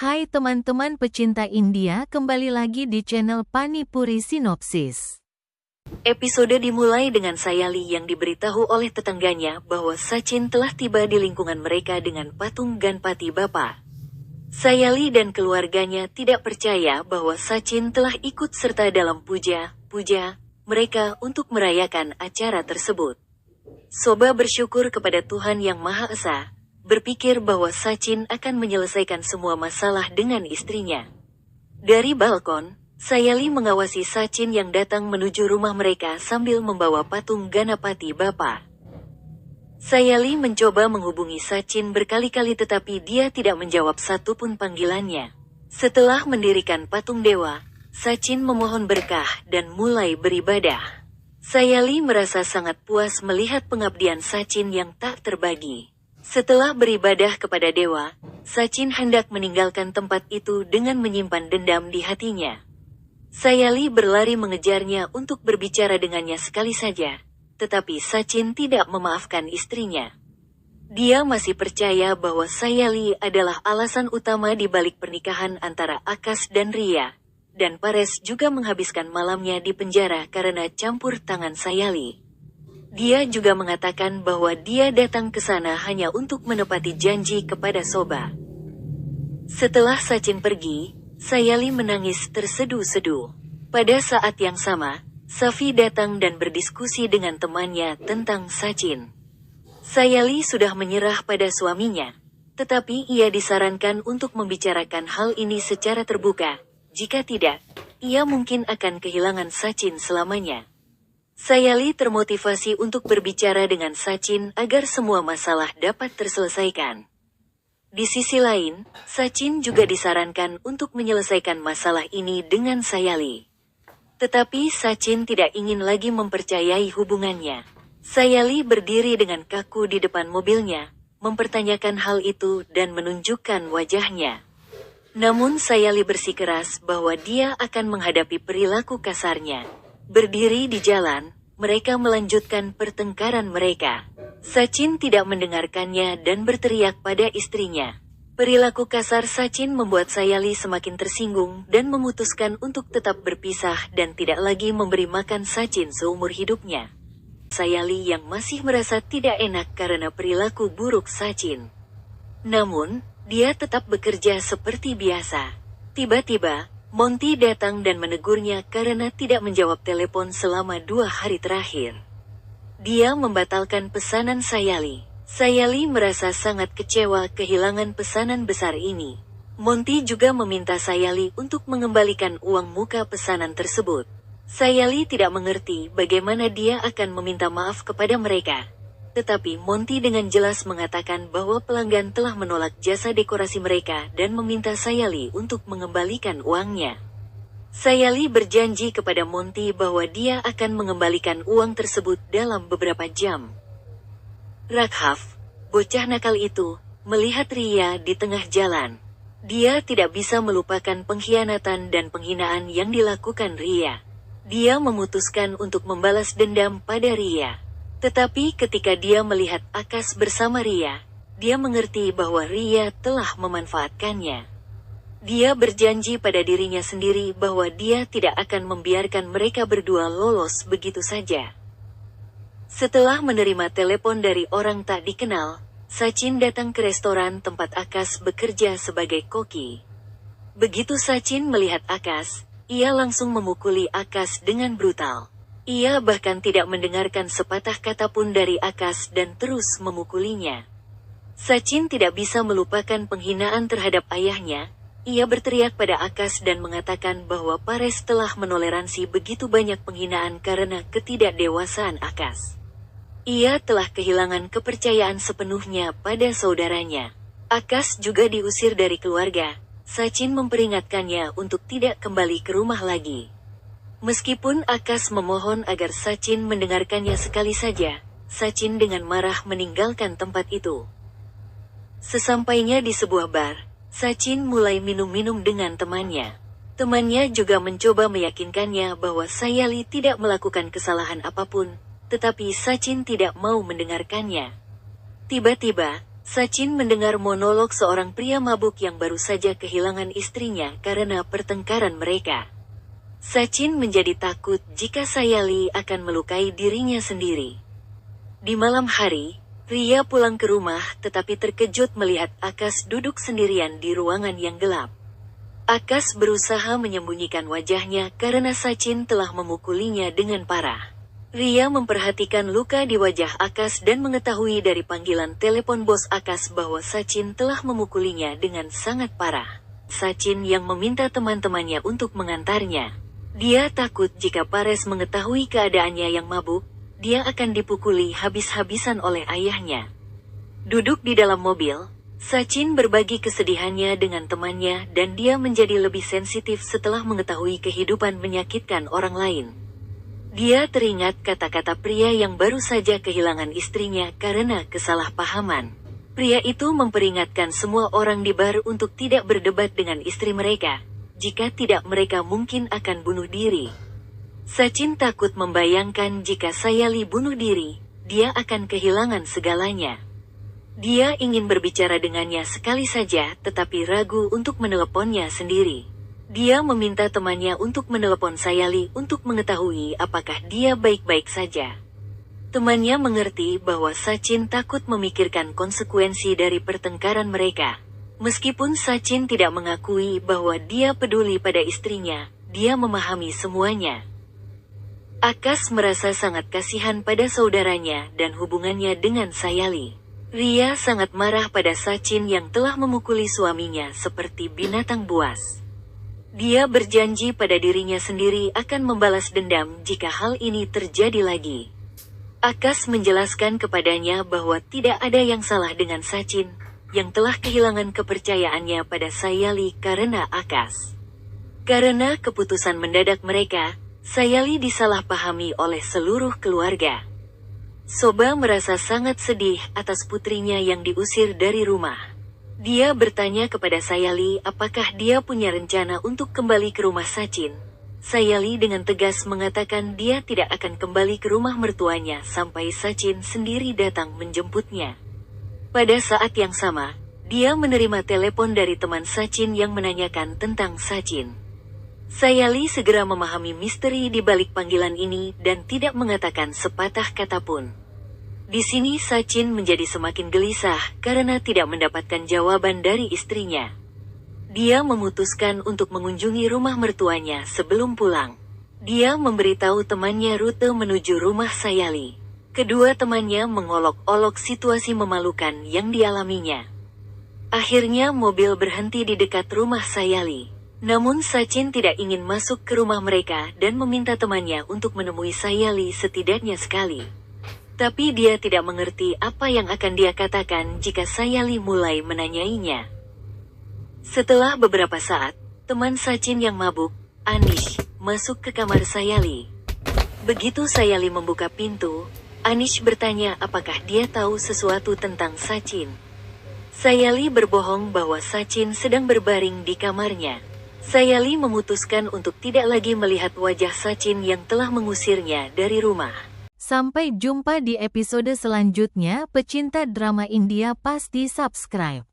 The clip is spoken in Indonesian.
Hai teman-teman pecinta India, kembali lagi di channel Panipuri Sinopsis. Episode dimulai dengan Sayali yang diberitahu oleh tetangganya bahwa Sachin telah tiba di lingkungan mereka dengan patung Ganpati Bapa. Sayali dan keluarganya tidak percaya bahwa Sachin telah ikut serta dalam puja mereka untuk merayakan acara tersebut. Soba bersyukur kepada Tuhan Yang Maha Esa, berpikir bahwa Sachin akan menyelesaikan semua masalah dengan istrinya. Dari balkon, Sayali mengawasi Sachin yang datang menuju rumah mereka sambil membawa patung Ganapati Bapa. Sayali mencoba menghubungi Sachin berkali-kali tetapi dia tidak menjawab satupun panggilannya. Setelah mendirikan patung dewa, Sachin memohon berkah dan mulai beribadah. Sayali merasa sangat puas melihat pengabdian Sachin yang tak terbagi. Setelah beribadah kepada dewa, Sachin hendak meninggalkan tempat itu dengan menyimpan dendam di hatinya. Sayali berlari mengejarnya untuk berbicara dengannya sekali saja, tetapi Sachin tidak memaafkan istrinya. Dia masih percaya bahwa Sayali adalah alasan utama di balik pernikahan antara Akash dan Ria, dan Paresh juga menghabiskan malamnya di penjara karena campur tangan Sayali. Dia juga mengatakan bahwa dia datang ke sana hanya untuk menepati janji kepada Soba. Setelah Sachin pergi, Sayali menangis terseduh-seduh. Pada saat yang sama, Safi datang dan berdiskusi dengan temannya tentang Sachin. Sayali sudah menyerah pada suaminya, tetapi ia disarankan untuk membicarakan hal ini secara terbuka. Jika tidak, ia mungkin akan kehilangan Sachin selamanya. Sayali termotivasi untuk berbicara dengan Sachin agar semua masalah dapat terselesaikan. Di sisi lain, Sachin juga disarankan untuk menyelesaikan masalah ini dengan Sayali. Tetapi Sachin tidak ingin lagi mempercayai hubungannya. Sayali berdiri dengan kaku di depan mobilnya, mempertanyakan hal itu dan menunjukkan wajahnya. Namun Sayali bersikeras bahwa dia akan menghadapi perilaku kasarnya. Berdiri di jalan, mereka melanjutkan pertengkaran mereka. Sachin tidak mendengarkannya dan berteriak pada istrinya. Perilaku kasar Sachin membuat Sayali semakin tersinggung dan memutuskan untuk tetap berpisah dan tidak lagi memberi makan Sachin seumur hidupnya. Sayali yang masih merasa tidak enak karena perilaku buruk Sachin. Namun, dia tetap bekerja seperti biasa. Tiba-tiba, Monty datang dan menegurnya karena tidak menjawab telepon selama 2 hari terakhir. Dia membatalkan pesanan Sayali. Sayali merasa sangat kecewa kehilangan pesanan besar ini. Monty juga meminta Sayali untuk mengembalikan uang muka pesanan tersebut. Sayali tidak mengerti bagaimana dia akan meminta maaf kepada mereka. Tetapi Monty dengan jelas mengatakan bahwa pelanggan telah menolak jasa dekorasi mereka dan meminta Sayali untuk mengembalikan uangnya. Sayali berjanji kepada Monty bahwa dia akan mengembalikan uang tersebut dalam beberapa jam. Raghav, bocah nakal itu, melihat Ria di tengah jalan. Dia tidak bisa melupakan pengkhianatan dan penghinaan yang dilakukan Ria. Dia memutuskan untuk membalas dendam pada Ria. Tetapi ketika dia melihat Akash bersama Ria, dia mengerti bahwa Ria telah memanfaatkannya. Dia berjanji pada dirinya sendiri bahwa dia tidak akan membiarkan mereka berdua lolos begitu saja. Setelah menerima telepon dari orang tak dikenal, Sachin datang ke restoran tempat Akash bekerja sebagai koki. Begitu Sachin melihat Akash, ia langsung memukuli Akash dengan brutal. Ia bahkan tidak mendengarkan sepatah kata pun dari Akash dan terus memukulinya. Sachin tidak bisa melupakan penghinaan terhadap ayahnya. Ia berteriak pada Akash dan mengatakan bahwa Paresh telah menoleransi begitu banyak penghinaan karena ketidakdewasaan Akash. Ia telah kehilangan kepercayaan sepenuhnya pada saudaranya. Akash juga diusir dari keluarga. Sachin memperingatkannya untuk tidak kembali ke rumah lagi. Meskipun Akash memohon agar Sachin mendengarkannya sekali saja, Sachin dengan marah meninggalkan tempat itu. Sesampainya di sebuah bar, Sachin mulai minum-minum dengan temannya. Temannya juga mencoba meyakinkannya bahwa Sayali tidak melakukan kesalahan apapun, tetapi Sachin tidak mau mendengarkannya. Tiba-tiba, Sachin mendengar monolog seorang pria mabuk yang baru saja kehilangan istrinya karena pertengkaran mereka. Sachin menjadi takut jika Sayali akan melukai dirinya sendiri. Di malam hari, Ria pulang ke rumah tetapi terkejut melihat Akash duduk sendirian di ruangan yang gelap. Akash berusaha menyembunyikan wajahnya karena Sachin telah memukulinya dengan parah. Ria memperhatikan luka di wajah Akash dan mengetahui dari panggilan telepon bos Akash bahwa Sachin telah memukulinya dengan sangat parah. Sachin yang meminta teman-temannya untuk mengantarnya. Dia takut jika Pares mengetahui keadaannya yang mabuk, dia akan dipukuli habis-habisan oleh ayahnya. Duduk di dalam mobil, Sachin berbagi kesedihannya dengan temannya dan dia menjadi lebih sensitif setelah mengetahui kehidupan menyakitkan orang lain. Dia teringat kata-kata pria yang baru saja kehilangan istrinya karena kesalahpahaman. Pria itu memperingatkan semua orang di bar untuk tidak berdebat dengan istri mereka. Jika tidak mereka mungkin akan bunuh diri. Sachin takut membayangkan jika Sayali bunuh diri, dia akan kehilangan segalanya. Dia ingin berbicara dengannya sekali saja tetapi ragu untuk meneleponnya sendiri. Dia meminta temannya untuk menelepon Sayali untuk mengetahui apakah dia baik-baik saja. Temannya mengerti bahwa Sachin takut memikirkan konsekuensi dari pertengkaran mereka. Meskipun Sachin tidak mengakui bahwa dia peduli pada istrinya, dia memahami semuanya. Akash merasa sangat kasihan pada saudaranya dan hubungannya dengan Sayali. Ria sangat marah pada Sachin yang telah memukuli suaminya seperti binatang buas. Dia berjanji pada dirinya sendiri akan membalas dendam jika hal ini terjadi lagi. Akash menjelaskan kepadanya bahwa tidak ada yang salah dengan Sachin, yang telah kehilangan kepercayaannya pada Sayali karena Akash. Karena keputusan mendadak mereka, Sayali disalahpahami oleh seluruh keluarga. Soba merasa sangat sedih atas putrinya yang diusir dari rumah. Dia bertanya kepada Sayali apakah dia punya rencana untuk kembali ke rumah Sachin. Sayali dengan tegas mengatakan dia tidak akan kembali ke rumah mertuanya sampai Sachin sendiri datang menjemputnya. Pada saat yang sama, dia menerima telepon dari teman Sachin yang menanyakan tentang Sachin. Sayali segera memahami misteri di balik panggilan ini dan tidak mengatakan sepatah kata pun. Di sini Sachin menjadi semakin gelisah karena tidak mendapatkan jawaban dari istrinya. Dia memutuskan untuk mengunjungi rumah mertuanya sebelum pulang. Dia memberitahu temannya rute menuju rumah Sayali. Kedua temannya mengolok-olok situasi memalukan yang dialaminya. Akhirnya mobil berhenti di dekat rumah Sayali. Namun Sachin tidak ingin masuk ke rumah mereka dan meminta temannya untuk menemui Sayali setidaknya sekali. Tapi dia tidak mengerti apa yang akan dia katakan jika Sayali mulai menanyainya. Setelah beberapa saat, teman Sachin yang mabuk, Anish, masuk ke kamar Sayali. Begitu Sayali membuka pintu, Anish bertanya apakah dia tahu sesuatu tentang Sachin. Sayali berbohong bahwa Sachin sedang berbaring di kamarnya. Sayali memutuskan untuk tidak lagi melihat wajah Sachin yang telah mengusirnya dari rumah. Sampai jumpa di episode selanjutnya, pecinta drama India pasti subscribe.